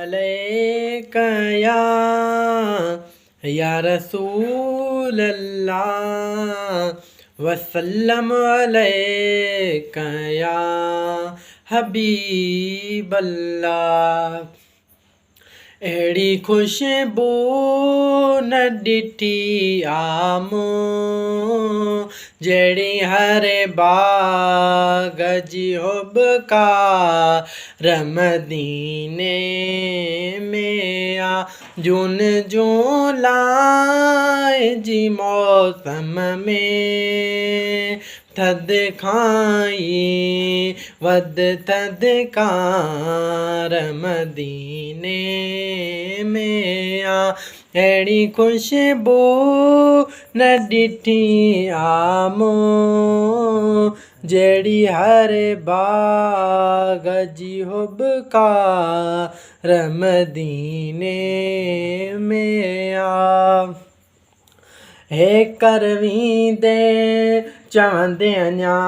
अलैका या रसूल अल्लाह वसल्लम अलैका या हबीब अल्लाह। अहिड़ी खुशबू न ॾिठी आमो जहिड़ी हर बाग जी हुबकार मदीने में आ। जून जुलाई जी मौसम में थधि खाई वध थधिकार मदीने में आ। अहिड़ी खुशबू न ॾिठी आमो जहिड़ी हर बाग जी हुबकार मदीने में आ। हे करवींदे चवंदे अञा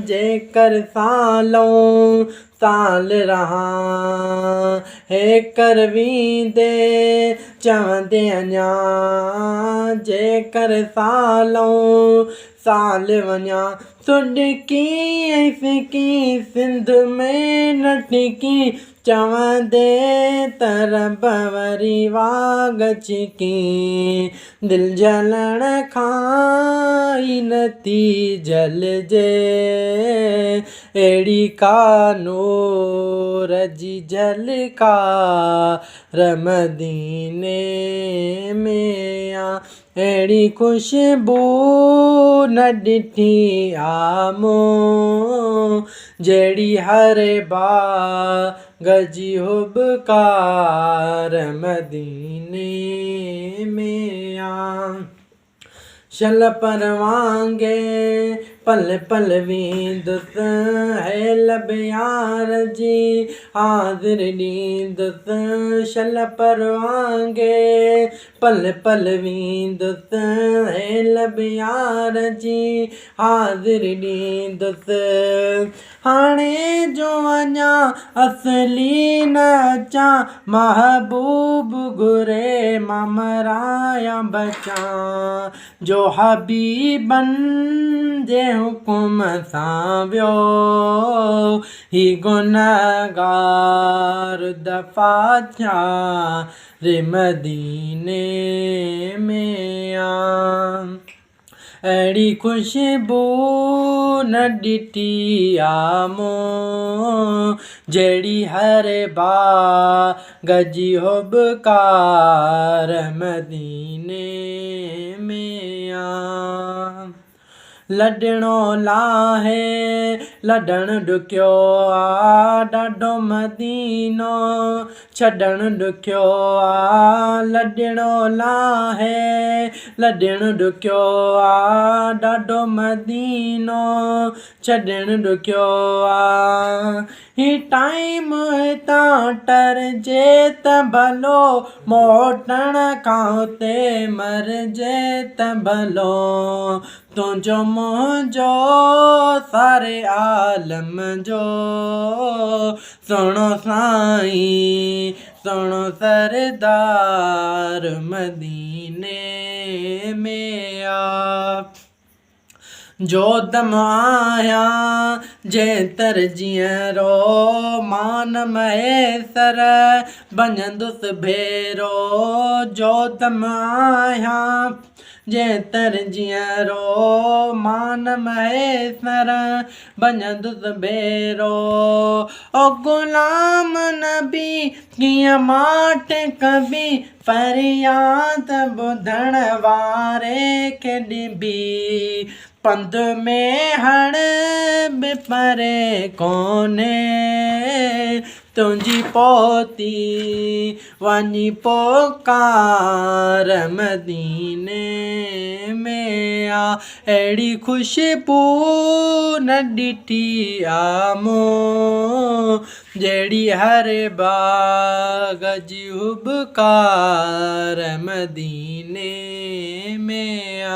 जेकर सालों साल रहां। हे करवींदे चवंदे अञा जेकर सालों साल वञा। सुॾकी ऐं फिकी सिंध में न टिकी चवंदे त रब वरी वाग छिकी। दिल जलण खां ई नथी जलजे अहिड़ी का नूर जी झलकार मदीने में आ। अहिड़ी खुशबू न ॾिठी आमो जहिड़ी हर बाग जी हुबकार मदीने में आ। शल परवांगे पल पल वींदुसि है लब यार जी हाज़िर ॾींदुसि। शल परवांगे पल पल वींदुसि है लब यार जी हाज़िर ॾींदुसि। हाणे जो अञा असली न अचा महबूब घुरे मां मराया बचा। जो हबीबन जे हुकुम सां वियो ही गुनहगार दफ़ा थिया मदीने में आ। अहिड़ी खुशबू न ॾिठी आमो जहिड़ी हर बाग जी हुबकार मदीने में आ। लॾणो लाहे लॾणु ॾुखियो आ ॾाढो मदीनो छॾणु ॾुखियो आ। लॾणो लाहे लॾणु ॾुखियो आ ॾाढो मदीनो छॾणु ॾुखियो आ। ही टाइम हितां टरिजे त भलो मोटण खां हुते मरिजे त भलो। तुंहिंजो मुंहिंजो सारे आलम जो सुहिणो साईं सुहिणो सरदार मदीने में आ। जो दम आहियां जेतर जीअरो मान महेसर बणंदुसि भेरो। जो दम आहियां जेतर जीअरो मान महेसर बणंदुसि भेरो। ओ ग़ुलाम नबी कीअं माठ कबी फरियाद ॿुधण वारे खे ॾिबी। पंध में हण बि परे कोन्हे तुंहिंजी पोती वञी पोकार मदीने में आ। अहिड़ी खुशबू न ॾिठी आमो जहिड़ी हर बाग जी हुबकार मदीने में आ।